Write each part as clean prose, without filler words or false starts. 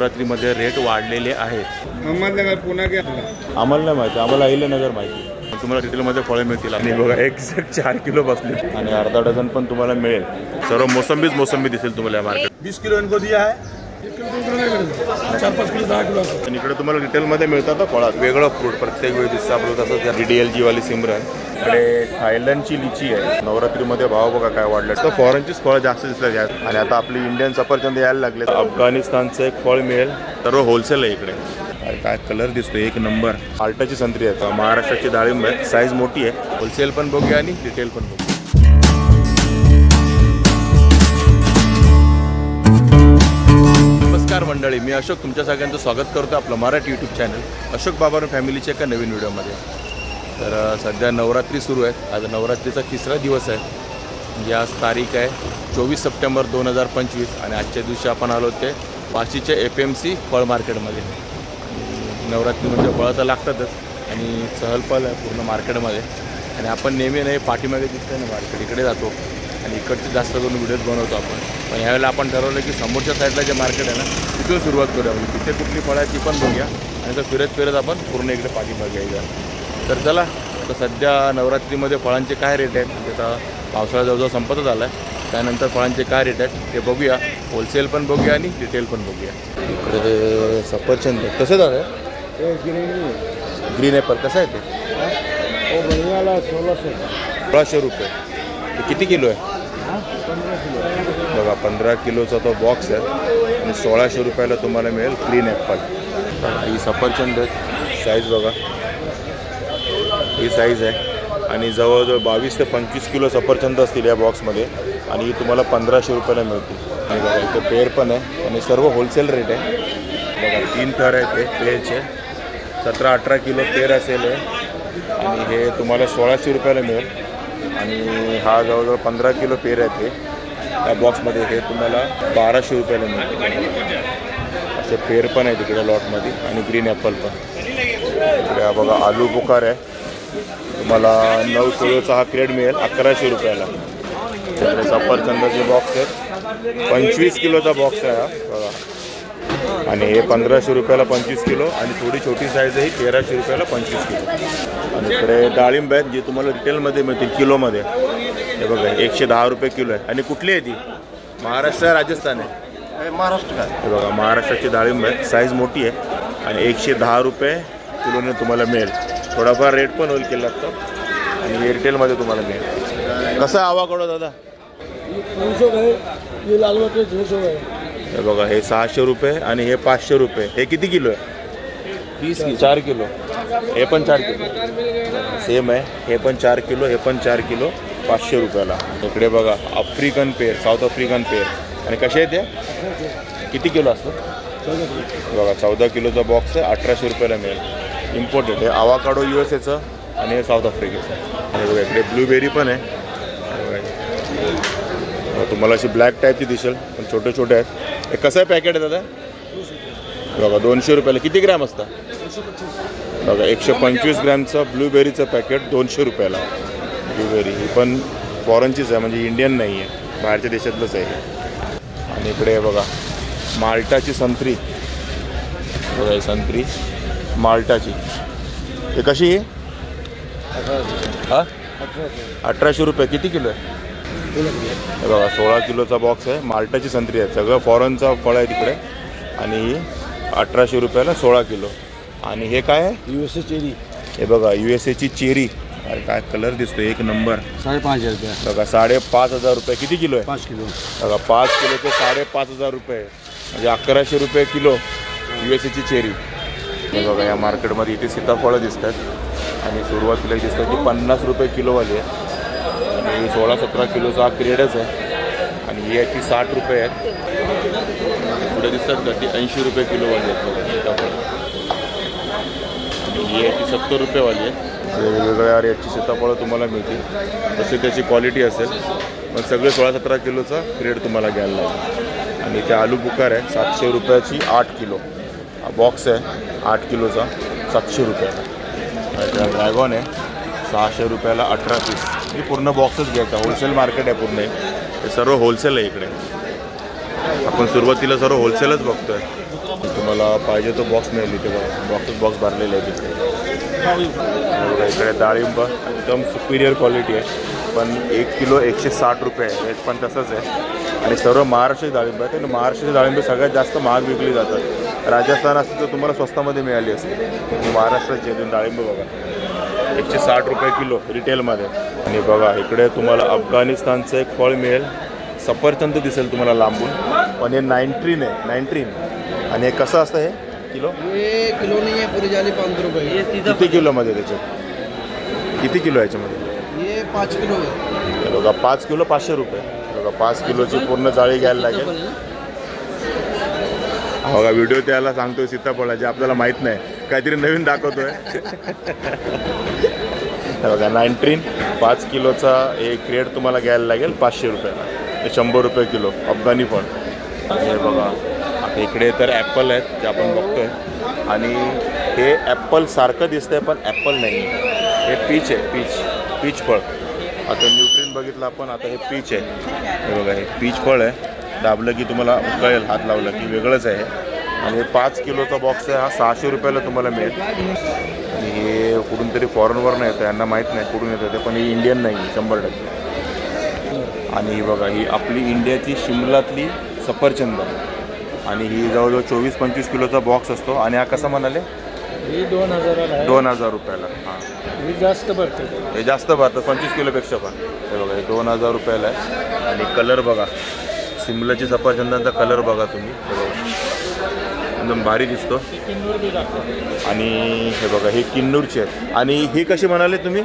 नवरात्रीमध्ये रेट वाढलेले आहेत। अहमदनगर पुन्हा की आम्हाला नाही माहिती, आम्हाला अहिल्यानगर माहिती। तुम्हाला डिटेलमध्ये फळे मिळतील आणि बघा एक्झॅक्ट 4 किलो बसले आणि अर्धा डझन पण तुम्हाला मिळेल। सर्व मोसंबी दिसेल तुम्हाला या मार्केट। 20 किलो इनको दिया है, 4-5 किलो 10 किलो। आणि इकडे तुम्हाला डिटेलमध्ये मिळतात ना फळात वेगळं फ्रूट प्रत्येक वेळी दिसतं आपलं तसंच। DDLG वाली सिमरन इकडे थायलंडची लिची आहे। नवरात्रीमध्ये भाव बघा काय वाढले, तर फॉरेनचीच फळं जास्त दिसतात यात। आणि आता आपली इंडियन सफरचंद यायला लागले। अफगाणिस्तानचं एक फळ मिळेल, सर्व होलसेल आहे इकडे। काय कलर दिसतो एक नंबर। आल्टाची संत्री आहे, महाराष्ट्राची डाळिंब आहे, साईज मोठी आहे। होलसेल पण बघूया आणि रिटेल पण बघूया। नमस्कार मंडळी, मी अशोक तुमच्या सगळ्यांचं स्वागत करतो आपलं मराठी यूट्यूब चॅनल अशोक बाबर फॅमिलीच्या एका नवीन व्हिडिओमध्ये। तर सध्या नवरात्री सुरू आहे, आज नवरात्रीचा 3रा दिवस आहे। म्हणजे आज तारीख आहे 24 सप्टेंबर 2025 आणि आजच्या दिवशी आपण आलो ते वाशीच्या FMC फळ मार्केटमध्ये। नवरात्री म्हणजे फळं तर लागतातच आणि चहलपहल आहे पूर्ण मार्केटमध्ये। आणि आपण नेहमी नाही पाठीमागे दिसतंय ना मार्केट, इकडे जातो आणि इकडचे जास्त करून व्हिडिओज बनवतो आपण। पण यावेळेला आपण ठरवलं की समोरच्या साईडला जे मार्केट आहे ना तिथून सुरुवात करूया, म्हणजे तिथे कुठली फळं आहे ती पण बघूया आणि तर फिरत आपण पूर्ण इकडे पाठीमागे यायचं। तर चला, आता सध्या नवरात्रीमध्ये फळांचे काय रेट आहेत, म्हणजे आता पावसाळा जवळजवळ संपतच आला आहे, त्यानंतर फळांचे काय रेट आहेत ते बघूया। होलसेल पण बघूया आणि रिटेल पण बघूया। इकडे सफरचंद कसं झालं? ग्रीन ॲपल कसं आहे ते? 1600 रुपये। किती किलो आहे? 15 किलो बघा, 15 किलोचा तो बॉक्स आहे आणि 1600 रुपयाला तुम्हाला मिळेल ग्रीन ॲपल। ही सफरचंद आहे, साईज बघा, ही साईज आहे आणि जवळजवळ 22 ते 25 किलो सफरचंद असतील या बॉक्समध्ये आणि ही तुम्हाला 1500 रुपयाला मिळतील। आणि बघा इथे पेर पण आहे आणि सर्व होलसेल रेट आहे। बघा 3 थर आहेत ते पेरचे, 17-18 किलो पेर असेल आणि हे तुम्हाला 1600 रुपयाला मिळेल। आणि हा जवळजवळ 15 किलो पेर आहे ते या बॉक्समध्ये, हे तुम्हाला 1200 रुपयाला मिळेल। असे पेर पण आहे तिकडे लॉटमध्ये आणि ग्रीन ॲपल पण। इकडे बघा आलू बुखार आहे, तुम्हाला 9 किलोचा हा क्रेड मिळेल 1100 रुपयाला। इकडे सफरचंदाचे बॉक्स आहेत, 25 किलोचा बॉक्स आहे हा बघा, आणि हे 1500 रुपयाला 25 किलो आणि थोडी छोटी साईज आहे 1300 रुपयाला 25 किलो। आणि इकडे डाळिंब आहेत जे तुम्हाला रिटेलमध्ये मिळतील किलोमध्ये। हे बघा 110 रुपये किलो आहे। आणि कुठली आहे ती? महाराष्ट्र आहे राजस्थान आहे? महाराष्ट्र का। हे बघा महाराष्ट्राची डाळिंब आहे, साईज मोठी आहे आणि 110 रुपये किलोने तुम्हाला मिळेल। थोडाफार रेट पण होईल केला तर आणि हे रिटेलमध्ये तुम्हाला मिळेल। कसं आहे आवाकडो दादा? 300 आहे, हे लाल वाटे 300 आहे। हे बघा हे 600 रुपये आणि हे 500 रुपये। हे किती किलो आहे? 4 किलो। हे पण 4 किलो सेम आहे, हे पण 4 किलो, हे पण 4 किलो 500 रुपयाला। इकडे बघा आफ्रिकन पेर, साऊथ आफ्रिकन पेर, आणि कसे आहेत ते? किती किलो असतं? बघा 14 किलोचा बॉक्स आहे, 1800 रुपयाला मिळेल। इम्पोर्टेड आहे, आवाकाडो USAचं आणि हे साऊथ आफ्रिकेचं। आणि बघा इकडे ब्लूबेरी पण आहे, तुम्हाला अशी ब्लॅक टाईपची दिसेल पण छोटे छोटे आहेत। हे कसं आहे पॅकेट आहे दादा? बघा 200 रुपयाला। किती ग्रॅम असतं? बघा 125 ग्रॅमचं ब्लूबेरीचं पॅकेट 200 रुपयाला। ब्लूबेरी ही पण फॉरेनचीच आहे, म्हणजे इंडियन नाही आहे, बाहेरच्या देशातलंच आहे। आणि इकडे बघा माल्टाची संत्री, बघा ही संत्री माल्टाची, हे कशी आहे? हां 1800 रुपये। किती किलो आहे? हे बघा 16 किलोचा बॉक्स आहे, माल्टाची संत्री आहे, सगळं फॉरेनचा फळ आहे तिकडे आणि 1800 रुपयाला 16 किलो। आणि हे काय आहे? USA cherry. हे बघा USAची चेरी, अरे काय कलर दिसतो एक नंबर। 5,500 रुपये बघा 5,500 रुपये। किती किलो आहे? 5 किलो। बघा 5 किलोचे 5,500 रुपये, म्हणजे 1100 रुपये किलो USAची चेरी। हे बघा या मार्केटमध्ये इथे सीताफळं दिसत आहेत आणि सुरुवातीला दिसतं की 50 रुपये किलोवाली आहे आणि 16-17 किलोचा हा क्रेडच आहे। आणि ही आहे ती 60 रुपये आहेत। पुढे दिसतात का ती 80 रुपये किलोवाली आहेत बघा सीताफळं। आणि ही आहे ती 70 रुपयेवाली आहे। वेगवेगळ्या याची सीताफळं तुम्हाला मिळतील, जसे त्याची क्वालिटी असेल। मग सगळे 16-17 किलोचा क्रेड तुम्हाला घ्यायला लागेल। आणि इथे आलू बुखार आहे 700 रुपयाची 8 किलो, हा बॉक्स आहे 8 किलोचा 700 रुपयाला। ड्रॅगॉन आहे 600 रुपयाला 18 पीस। हे पूर्ण बॉक्सच घ्यायचा, होलसेल मार्केट आहे पूर्ण, हे सर्व होलसेल आहे इकडे। आपण सुरुवातीला सर्व होलसेलच बघतोय। तुम्हाला पाहिजे तो बॉक्स मिळेल इथे बघा. बॉक्स भरलेले आहे तिथे. बघा इकडे डाळिंब एकदम सुपिरियर क्वालिटी आहे, पण 1 किलो 160 रुपये आहे. रेट पण तसंच आहे. आणि सर्व महाराष्ट्राची डाळिंब आहे. तर महाराष्ट्राची डाळिंब सगळ्यात जास्त महाग विकली जातात. राजस्थान असतं तर तुम्हाला स्वस्तामध्ये मिळाली असते. महाराष्ट्राची डाळिंब बघा 160 रुपये किलो रिटेलमध्ये. आणि बघा इकडे तुम्हाला अफगाणिस्तानचं एक फळ मिळेल, सफरचंद दिसेल तुम्हाला लांबून, पण हे 9 आहे 9. आणि हे कसं असतं हे किलो? ये किलो नहीं है, पूरी जाली 5 रुपये. किती किलोमध्ये त्याच्यात? किती किलो याच्यामध्ये? ये 5 किलो है. बघा 5 किलो 500 रुपये. बघा 5 किलोची पूर्ण जाळी घ्यायला लागेल. बघा व्हिडिओ त्याला सांगतोय सीताफळाची, आपल्याला माहीत नाही, काहीतरी नवीन दाखवतोय. बघा 9 5 किलोचा एक क्रेट तुम्हाला घ्यायला लागेल 500 रुपयाला. ते 100 रुपये किलो अफगाणी फळ. हे बघा आता इकडे तर ॲपल आहेत जे आपण बघतोय, आणि हे ॲपल सारखं दिसतंय पण ॲपल नाही आहे, हे पीच आहे. पीच फळ. आता न्यूट्रिन बघितलं आपण, आता हे पीच आहे. हे बघा हे पीच फळ आहे. दाबलं की तुम्हाला कळेल, हात लावला की वेगळंच आहे. आणि हे 5 किलोचा बॉक्स आहे, हा 600 रुपयाला तुम्हाला मिळेल. आणि हे कुठून तरी फॉरेनवरनं येतं, यांना माहीत नाही कुठून येतं ते, पण ही इंडियन नाही 100%. आणि ही बघा ही आपली इंडियाची शिमलातली सफरचंद. आणि ही जवळजवळ 24-25 किलोचा बॉक्स असतो. आणि हा कसा म्हणाले? हे 2000 2000 रुपयाला. हां हे जास्त भरते. हे जास्त भरतं 25 किलोपेक्षा पण. हे बघा हे 2000 रुपयाला आहे. आणि कलर बघा, शिमलाची सफरचंदांचा कलर बघा तुम्ही, हे बघा एकदम भारी दिसतो. आणि हे बघा हे किन्नूरचे आहेत. आणि ही कशी म्हणाले तुम्ही?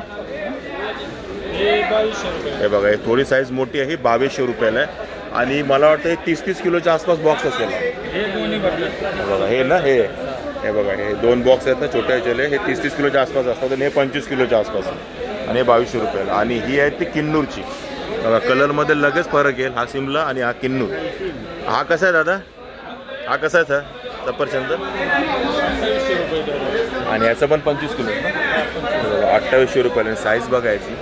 हे बघा हे थोडी साईज मोठी आहे, 2200 रुपयाला आहे. आणि मला वाटतं हे 30-30 किलोच्या आसपास बॉक्स असेल. बघा हे ना, हे बघा हे 2 बॉक्स आहेत ना छोट्या ह्याच्याले, हे 30-30 किलोच्या आसपास असतात. आणि हे 25 किलोच्या आसपास आणि हे 2200 रुपयाला. आणि ही आहे ती किन्नूरची. बघा कलरमध्ये लगेच फरक येईल. हा शिमला आणि हा किन्नूर. हा कसा आहे दादा? हा कसा आहे सर सफरचंद? आणि याचं पण 25 किलो 2800 रुपयाला. साईज बघायची.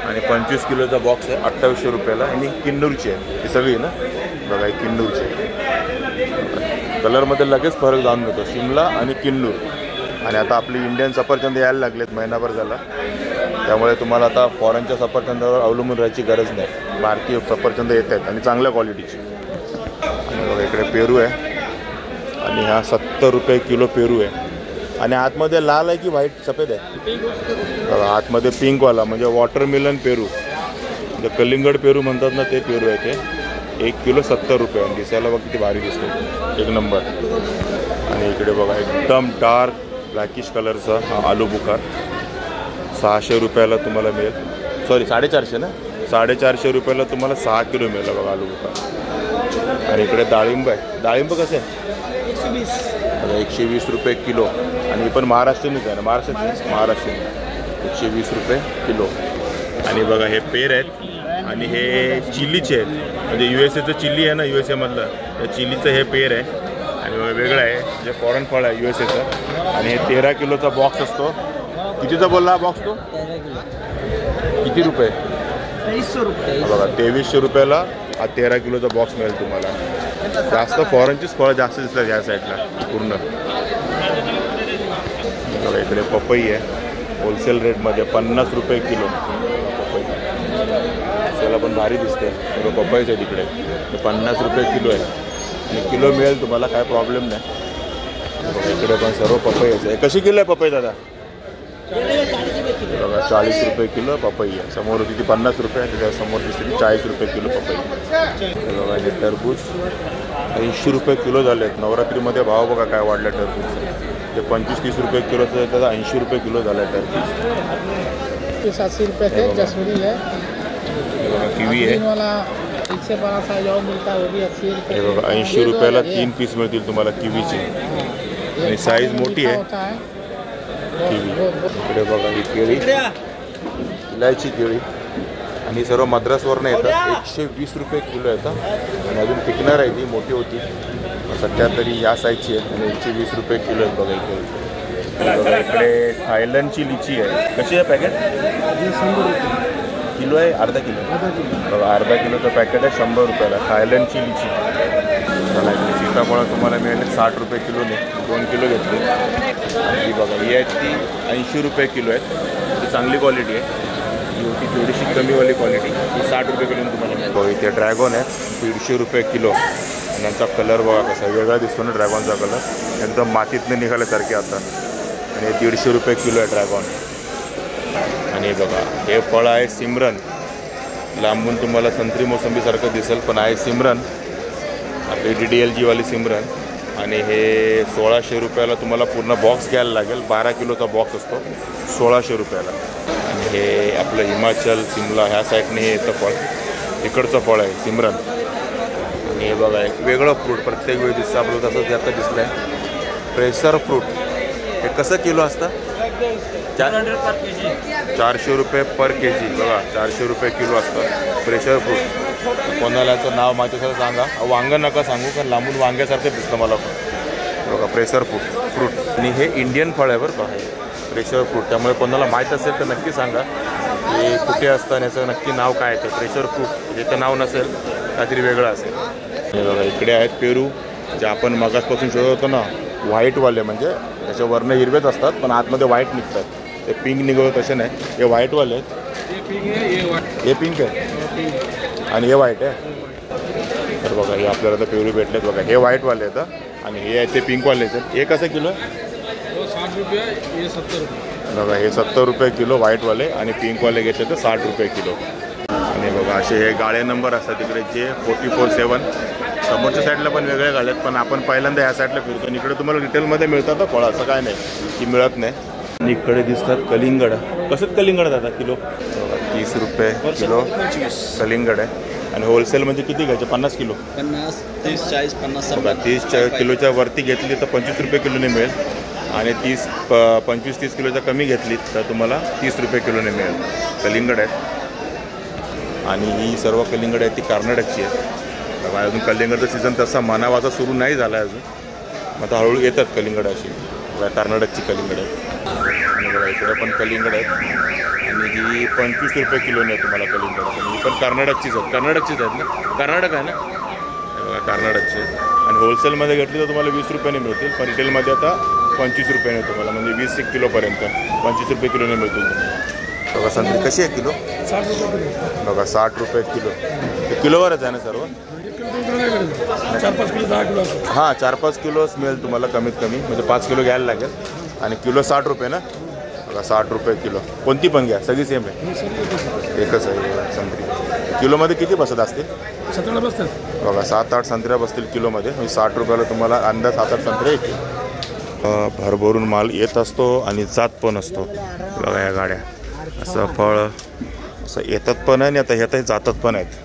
आणि 25 किलोचा बॉक्स आहे 2800 रुपयाला. आणि किन्नूरची आहे ही सगळी ना. बघा ही किन्नूरची आहे. कलरमध्ये लगेच फरक जाणून येतो, शिमला आणि किन्नूर. आणि आता आपली इंडियन सफरचंद यायला लागलेत, महिनाभर झाला. त्यामुळे तुम्हाला आता फॉरेनच्या सफरचंदावर अवलंबून राहायची गरज नाही. भारतीय सफरचंद येत आहेत आणि चांगल्या क्वालिटीची. आणि बघा इकडे पेरू आहे. आणि हा 70 रुपये किलो पेरू आहे. आणि आतमध्ये लाल आहे की व्हाईट सफेद आहे? बघा आतमध्ये पिंकवाला म्हणजे वॉटरमेलन पेरू, जे कलिंगड पेरू म्हणतात ना, ते पेरू आहे ते. 1 किलो 70 रुपये. आणि दिसायला बघा किती भारी दिसतो, 1 नंबर. आणि इकडे बघा एकदम डार्क ब्लॅकिश कलरचा हा आलू बुखार 600 रुपयाला तुम्हाला मिळेल. सॉरी 450 ना, 450 रुपयाला तुम्हाला 6 किलो मिळेल बघा आलू बुखार. आणि इकडे डाळिंब आहे. डाळिंब कसे आहे? 120 रुपये किलो. आणि पण महाराष्ट्रीयनच आहे ना, महाराष्ट्रीयन 120 रुपये किलो. आणि बघा हे पेर आहेत. आणि हे चिलीचे आहेत, म्हणजे USA चिली आहे ना, USA मधलं त्या चिलीचं हे पेर आहे. आणि वेगळं आहे जे फॉरेन फळ आहे USAचं. आणि हे 13 किलोचा बॉक्स असतो. कितीचा बोलला हा बॉक्स तो? किती रुपये? 2300 रुपये. बघा 2300 रुपयाला हा 13 किलोचा बॉक्स मिळेल तुम्हाला. जास्त फॉरेनचीच फळं जास्त दिसतात या साईडला पूर्ण. बघा इकडे पपई आहे होलसेल रेटमध्ये 50 रुपये किलो. पपई त्याला पण भारी दिसते. बघा पपईच आहे तिकडे, 50 रुपये किलो आहे. आणि किलो मिळेल तुम्हाला, काय प्रॉब्लेम नाही. बघा इकडे पण सर्व पपईच आहे. कशी किलो आहे पपई दादा? बघा 40 रुपये किलो पपई आहे. समोर होती ती 50 रुपये, त्याच्या समोर दिसते 40 रुपये किलो पपई. बघा हे टरबूज 80 रुपये किलो झाले आहेत. नवरात्रीमध्ये भाव बघा काय वाढला टरबूजचा. ते 25-30 रुपये किलोचं आहे, त्याचा 80 रुपये किलो झाला आहे टरबूज. 700 रुपये है, जसवरी है. बघा किवी आहे. इससे बड़ा साइज और मिलता है, वो भी 80 रुपये. हे बघा 80 रुपयाला 3 पीस मिळतील तुम्हाला किवीचे. आणि साईज मोठी आहे किवी. इकडे बघा ही केळी, इलायची केळी. आणि सर्व मद्रासवरनं येतात. 120 रुपये किलो येतात. आणि अजून पिकणार आहे, ती मोठी होती. सध्या तरी या साईजची आहे. आणि 120 रुपये किलो आहेत बघा इकडे. बघा इकडे थायलंडची लिची आहे. कशी आहे पॅकेट? 100 रुपये किलो आहे, अर्धा किलो. बघा अर्धा किलोचं पॅकेट आहे 100 रुपयाला. थायलंडची लिची. सीताफळं तुम्हाला मिळाले 60 रुपये किलोने, 2 किलो घेतले. ही बघा ही आहेत ती 80 रुपये किलो आहेत. ही चांगली क्वालिटी आहे. ही होती थोडीशी कमीवाली क्वालिटी, ही 60 रुपये किलोने तुम्हाला मिळतो. इथे ड्रॅगन आहे 150 रुपये किलो. आणि यांचा कलर बघा कसा वेगळा दिसतो ना ड्रॅगनचा कलर, एकदम मातीतनं निघाल्यासारखे आता. आणि 150 रुपये किलो आहे ड्रॅगन. आणि बघा हे फळ आहे सिमरन. लांबून तुम्हाला संत्री मोसंबीसारखं दिसेल पण आहे सिमरन, आपली DDLG वाली सिमरन. आणि हे 1600 रुपयाला तुम्हाला पूर्ण बॉक्स घ्यायला लागेल. 12 किलोचा बॉक्स असतो 1600 रुपयाला. आणि हे आपलं हिमाचल शिमला ह्या साईडने हे येतं फळ, इकडचं फळ आहे सिमरन. आणि हे बघा एक वेगळं फ्रूट प्रत्येक वेळी दिसतं आपलं तसंच आता दिसलं आहे प्रेशर फ्रूट. हे कसं किलो असतं? 400 रुपये पर केजी. बघा 400 रुपये किलो असतं प्रेशर फ्रूट. कोणाला याचं नाव माहिती असेल सांगा. वांगं नका सांगू कारण लांबून वांग्यासारखं दिसतं मला पण. बघा प्रेशर फ्रूट. आणि हे इंडियन फळ आहे बरं का हे प्रेशर फ्रूट. त्यामुळे कोणाला माहीत असेल तर नक्की सांगा हे कुठे असतं आणि याचं नक्की नाव काय आहे. ते प्रेशर फ्रूट हे तर नाव नसेल काहीतरी वेगळं असेल. हे बघा इकडे आहेत पेरू, जे आपण मगासपासून शोधत होतो ना व्हाईटवाले, म्हणजे त्याचे वर्ण हिरवेच असतात पण आतमध्ये व्हाईट निघतात. ते पिंक निघत तसे नाही, हे व्हाईटवाले आहेत. हे पिंक आहे आणि हे व्हाईट आहे. तर बघा हे आपल्याला तर पेरू भेटलेत. बघा हे व्हाईटवाले आहेत आणि हे आहेत ते पिंकवालेच आहेत. हे कसं किलो आहे? 60 रुपये, हे 70 रुपये. बघा हे 70 रुपये किलो व्हाईटवाले आणि पिंकवाले घेतले तर 60 रुपये किलो. आणि बघा असे हे गाळे नंबर असतात तिकडे जे 44-7. समोरच्या साईडला पण वेगळ्या गाड्या आहेत पण आपण पहिल्यांदा ह्या साईडला फिरतो. इकडे तुम्हाला रिटेलमध्ये मिळतात ना फळं, असं काय नाही की मिळत नाही. आणि इकडे दिसतात कलिंगड. कसं कलिंगड दादा किलो? 30 रुपये किलो कलिंगड आहे. आणि होलसेलमध्ये किती घ्यायचे? 50 किलो? 50, 30, 40, 50. बघा 30 किलोच्या वरती घेतली तर 25 रुपये किलोने मिळेल. आणि 25-30 किलोच्या कमी घेतली तर तुम्हाला 30 रुपये किलोने मिळेल. कलिंगड आहेत. आणि ही सर्व कलिंगड आहे ती कर्नाटकची आहे. बघा अजून कलिंगडचा सीझन तसा मानावाचा सुरू नाही झाला आहे अजून, मग आता हळूहळू येतात कलिंगड अशी. बघा कर्नाटकची कलिंगड आहे. आणि बघा इकडे पण कलिंगड आहेत आणि ही 25 रुपये किलोने आहे तुम्हाला कलिंगड. आणि ही पण कर्नाटकचीच आहेत ना? कर्नाटक आहे ना? बघा कर्नाटकची आहे. आणि होलसेलमध्ये घेतली तर तुम्हाला 20 रुपयाने मिळतील पण रिटेलमध्ये आता 25 रुपयाने तुम्हाला, म्हणजे 20 किलोपर्यंत 25 रुपये किलोने मिळतील तुम्हाला. बघा संत्री कशी आहे किलो? 60 रुपये किलो. बघा 60 रुपये किलो. हे किलोवरच आहे ना सर्व? 4-5 किलो 10 किलो. हां 4-5 किलोच मिळेल तुम्हाला कमीत कमी, म्हणजे 5 किलो घ्यायला लागेल. आणि किलो 60 रुपये ना? बघा 60 रुपये किलो. कोणती पण घ्या सगळी सेम आहे, एकच आहे संत्री. किलोमध्ये किती बसत असतील? 17 बसतात. बघा 7-8 संत्र्या बसतील किलोमध्ये. म्हणजे 60 रुपयाला तुम्हाला अंदाज 7-8 संत्र्या येतील. भरभरून माल येत असतो आणि जात पण असतो. बघा या गाड्या असं फळ असं येतात पण आहे आणि आता ह्यातही जातात पण आहेत.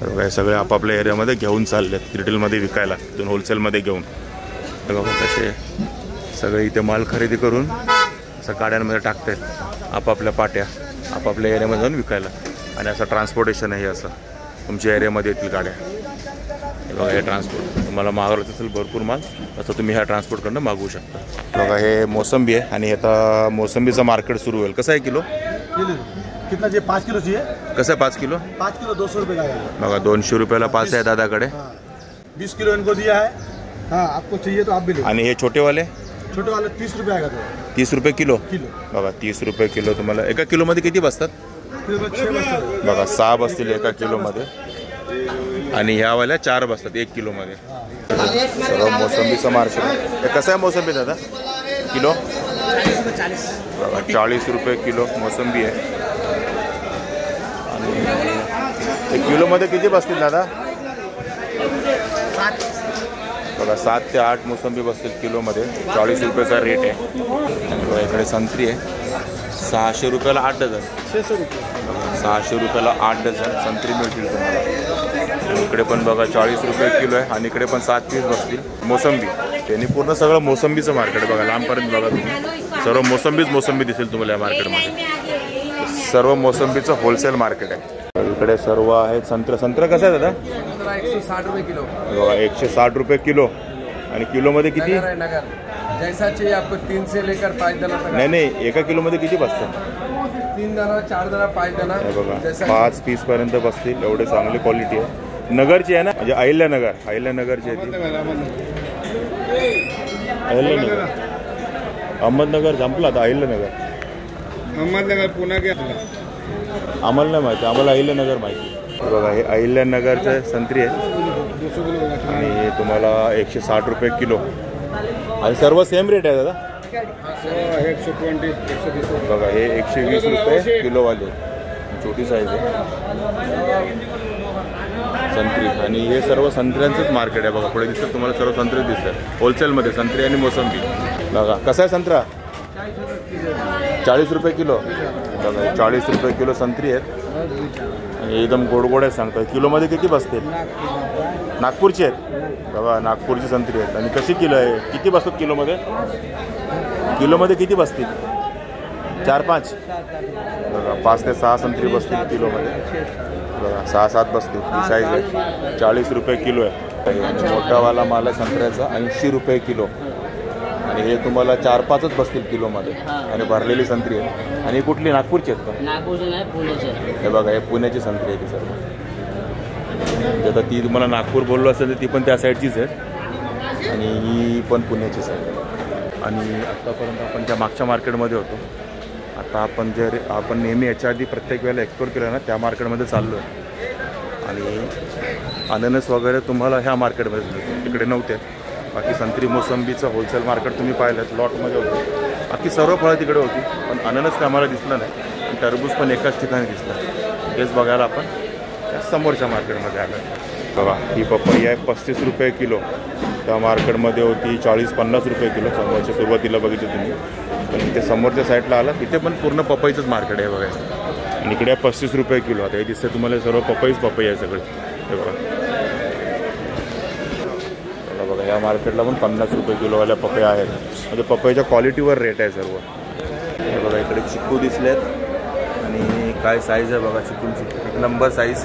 तर बघा हे सगळे आपापल्या एरियामध्ये घेऊन चाललेत रिटेलमध्ये विकायला, तिथून होलसेलमध्ये घेऊन. बघा कसे सगळे इथे माल खरेदी करून असं गाड्यांमध्ये टाकतात आपापल्या पाट्या, आपापल्या एरियामध्ये जाऊन विकायला. आणि असं ट्रान्सपोर्टेशन आहे असं तुमच्या एरियामध्ये येतील गाड्या. बघा हे ट्रान्सपोर्ट तुम्हाला मागवत असेल भरपूर माल असं तुम्ही ह्या ट्रान्सपोर्टकडनं मागवू शकता. बघा हे मोसंबी आहे आणि आता मोसंबीचं मार्केट सुरू होईल. कसं आहे किलो? कितना चाहिए? 5 किलो चाहिए. कसं आहे 5 किलो? 5 किलो 200 रुपये का है. बघा 200 रुपयाला 5 आहे दादाकडे. 20 किलो इनको दिया है. हाँ आपको चाहिए तो आप भी लो. आणि हे छोटेवाले? छोटे वाले 30 रुपये आएगा. तो 30 रुपये किलो. किलो. बघा 30 रुपये किलो तुम्हाला. एका किलोमध्ये किती बसतात? बघा 6 बसतील एका किलोमध्ये आणि ह्यावाल्या 4 बसतात 1 किलोमध्ये. सर्व मोसंबीचं मार्केट. हे कसं आहे मोसंबी दादा किलो? बघा 40 रुपये किलो मोसंबी आहे. आणि 1 किलोमध्ये किती बसतील दादा? बघा 7 ते 8 मोसंबी बसतील किलोमध्ये. 40 रुपयाचा रेट आहे. आणि इकडे संत्री आहे 600 रुपयाला 8 डझन. 600 रुपयाला 8 डझन संत्री मिळतील तुम्हाला. इकडे पण बघा 40 रुपये किलो आहे आणि इकडे पण 7 पीस बसतील मोसंबी. त्यांनी पूर्ण सगळं मोसंबीचं मार्केट बघा लांबपर्यंत बघा तुम्ही. सर्व मोसंबी दिसेल तुम्हाला या मार्केटमध्ये. सर्व मोसंबीचं होलसेल मार्केट आहे. इकडे सर्व आहेत संत्र कसं आहे दादा? 160 रुपये किलो. बघा 160 रुपये किलो. आणि किलोमध्ये किती? जैसा चाहिए आपको 3 से लेकर 5 दाना तक. नाही एका किलोमध्ये किती बसतात? 3 दाना 4 दाना 5 दाना. बघा 5 पीस पर्यंत बसतील. एवढे चांगली क्वालिटी आहे. नगरची आहे ना, म्हणजे अहिल्यानगरची आहे ती. अहिल्यानगर अहमदनगर संपला आता. अहिल्यानगर अहमदनगर पुन्हा घ्या. आम्हाला नाही माहिती, आम्हाला अहिल्यानगर माहिती. बघा हे अहिल्यानगरचे संत्री आहेत आणि हे तुम्हाला 160 रुपये किलो. आणि सर्व सेम रेट आहे दादा. 120 120. बघा हे 120 रुपये किलोवाले छोटी साईज आहे संत्री. आणि हे सर्व संत्र्यांचंच मार्केट आहे. बघा पुढे दिसतं तुम्हाला सर्व संत्री दिसतात होलसेलमध्ये. संत्री आणि मोसंबी. बघा कसा आहे संत्रा? 40 रुपये किलो. बघा 40 रुपये किलो संत्री आहेत आणि एकदम गोड आहे सांगतात. किलोमध्ये किती बसतील? नागपूरची आहेत. बघा नागपूरची संत्री आहेत. आणि कशी किलो आहे? किती बसतात किलोमध्ये? किलोमध्ये किती बसतील? 4-5. बघा 5 ते 6 संत्री बसतील किलोमध्ये. बघा 6-7 बसतील. ही साईज आहे. 40 रुपये किलो आहे. आणि मोठावाला माल आहे संत्र्याचा 80 रुपये किलो. आणि हे तुम्हाला 4-5च बसतील किलोमध्ये. आणि भरलेली संत्री आहे. आणि कुठली? नागपूरची आहेत का? नागपूरची नाही, पुण्याची. हे बघा हे पुण्याची संत्री आहे ती सर्व. आता ती तुम्हाला नागपूर बोललो असेल तर ती पण त्या साईडचीच आहे आणि ही पण पुण्याचीच आहे. आणि आत्तापर्यंत आपण त्या मागच्या मार्केटमध्ये होतो. आता आपण नेहमी याच्या आधी प्रत्येक वेळेला एक्सप्लोर केलं ना त्या मार्केटमध्ये चाललो आहे. आणि अननस वगैरे तुम्हाला ह्या मार्केटमध्ये मिळतो, तिकडे नव्हते. बाकी संत्री मोसंबीचं होलसेल मार्केट तुम्ही पाहिलं लॉटमध्ये होतं. बाकी सर्व फळं तिकडे होती. पण अननस काय आम्हाला दिसलं नाही. आणि टरबूज पण एकाच ठिकाणी दिसलं. तेच बघायला आपण त्या समोरच्या मार्केटमध्ये आलं. बघा ही पपई आहे 35 रुपये किलो. त्या मार्केटमध्ये होती 40-50 रुपये किलो. समोरच्या सुरुवातीला बघितलं तुम्ही. पण इथे समोरच्या साईडला आला तिथे पण पूर्ण पपईचंच मार्केट आहे बघा. आणि इकडे 35 रुपये किलो. आता हे दिसतं तुम्हाला सर्व पपई आहे सगळे. हे बघा बघा या मार्केटला पण 50 रुपये किलोवाल्या पपया आहेत. म्हणजे पपईच्या क्वालिटीवर रेट आहे सर्व. हे बघा इकडे चिक्कू दिसलेत. आणि काय साईज आहे बघा चिक्कूंची. 1 नंबर साईज.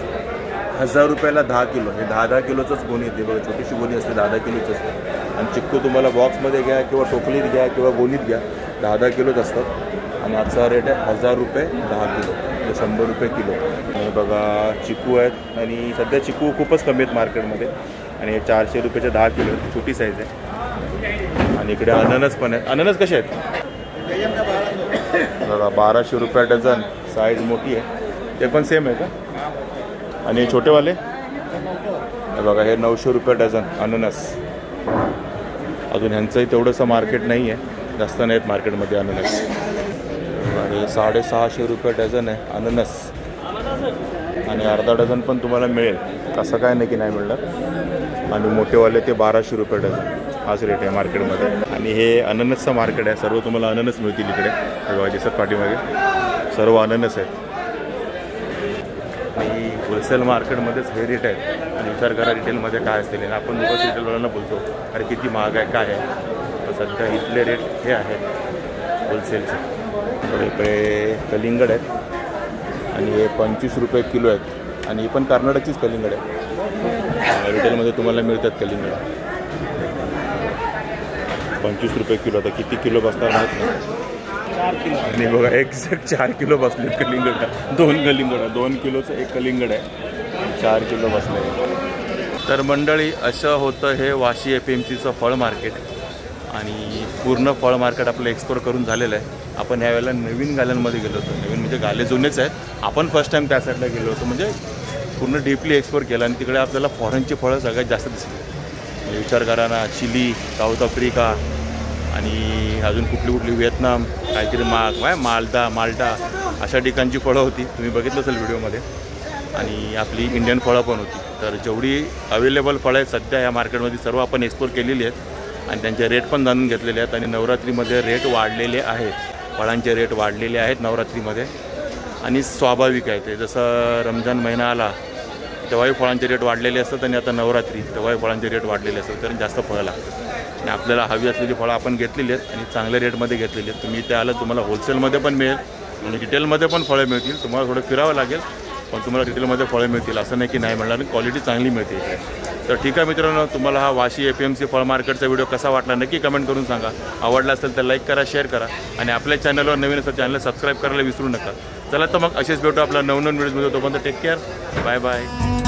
1000 रुपयाला 10 किलो. हे 10 किलोचंच गोणी येते बघा. छोटीशी गोणी असते 10 किलोच असते. आणि चिक्कू तुम्हाला बॉक्समध्ये घ्या किंवा टोपलीत घ्या किंवा गोणीत घ्या 10 किलोच असतात. आणि आजचा रेट आहे 1000 रुपये 10 किलो. म्हणजे 100 रुपये किलो. आणि बघा चिक्कू आहेत. आणि सध्या चिक्कू खूपच कमी आहेत मार्केटमध्ये. आणि हे 400 रुपयाचे 10 किलो छोटी साईज आहे. आणि इकडे अननस पण आहेत. अननस कसे आहेत? बघा 1200 रुपये डझन. साईज मोठी आहे. ते पण सेम आहे का? आणि छोटेवाले हे बघा हे 900 रुपये डझन अननस. अजून ह्यांचंही तेवढंसं मार्केट नाही आहे. जास्त नाहीत मार्केटमध्ये अननस. आणि 650 रुपये डझन आहे अननस. आणि अर्धा डझन पण तुम्हाला मिळेल असं काय नाही की नाही मिळणार. आणि मोठेवाले ते 1200 रुपये डझन. हाच रेट आहे मार्केटमध्ये. आणि हे अननसचं मार्केट आहे. सर्व तुम्हाला अननस मिळतील इकडे. हे बघा दिसत पाठीमागे सर्व अननस आहेत. आणि होलसेल मार्केटमध्येच हे रेट आहेत. आणि विचार करा रिटेलमध्ये काय असतील. आणि आपण लोकच रिटेलवाल्यांना बोलतो अरे किती महाग आहे काय आहे. तर सध्या इथले रेट हे आहेत होलसेलचे. तर इकडे कलिंगड आहेत. आणि हे 25 रुपये किलो आहेत. आणि ही पण कर्नाटकचीच कलिंगड आहे. रिटेलमध्ये तुम्हाला मिळतात कलिंगड 25 रुपये किलो. आता किती किलो बसणार माहीत नाही. 4 किलो. आणि बघा एक्झॅक्ट 4 किलो बसलेत कलिंगड. 2 कलिंगड. 2 किलोचं 1 कलिंगड आहे. 4 किलो बसलं आहे. तर मंडळी असं होतं हे वाशी FMCचं फळ मार्केट. आणि पूर्ण फळ मार्केट आपलं एक्सप्लोर करून झालेलं आहे. आपण यावेळेला नवीन गाल्यांमध्ये गेलो होतो. नवीन म्हणजे गाले जुनेच आहेत. आपण फर्स्ट टाईम त्या साईडला गेलो होतो. म्हणजे पूर्ण डीपली एक्सप्लोर केलं. आणि तिकडे आपल्याला फॉरेनची फळं सगळ्यात जास्त दिसली. विचार करा ना चिली, साऊथ आफ्रिका आणि अजून कुठली व्हिएतनाम काहीतरी माल्टा अशा ठिकाणची फळं होती. तुम्ही बघितलं असेल व्हिडिओमध्ये. आणि आपली इंडियन फळं पण होती. तर जेवढी अवेलेबल फळं आहेत सध्या या मार्केटमध्ये सर्व आपण एक्सप्लोर केलेली आहेत. आणि त्यांचे रेट पण जाणून घेतलेले आहेत. आणि नवरात्रीमध्ये रेट वाढलेले आहेत. फळांचे रेट वाढलेले आहेत नवरात्रीमध्ये. आणि स्वाभाविक आहे ते. जसं रमजान महिना आला तेव्हाही फळांचे रेट वाढलेले असतात. आणि आता नवरात्री तेव्हाही फळांचे रेट वाढलेले असतात. कारण जास्त फळं लागतात. आणि आपल्याला हवी असलेली फळं आपण घेतलेली आहेत. आणि चांगल्या रेटमध्ये घेतलेली आहेत. तुम्ही इथे आलं तुम्हाला होलसेलमध्ये पण मिळेल आणि रिटेलमध्ये पण फळं मिळतील. तुम्हाला थोडं फिरावं लागेल पण तुम्हाला रिटेलमध्ये फळं मिळतील. असं नाही की नाही मिळणार. आणि क्वालिटी चांगली मिळते इथे. तर ठीक आहे मित्रांनो, तुम्हाला हा वाशी FMC फळ मार्केटचा व्हिडिओ कसा वाटला नक्की कमेंट करून सांगा. आवडला असेल तर लाईक करा, शेअर करा. आणि आपल्या चॅनलवर नवीन असेल चॅनलला सबस्क्राईब करायला विसरू नका. चला तर मग असेच भेटू आपला नवनवीन व्हिडिओमध्ये. तोपर्यंत टेक केअर. Bye bye.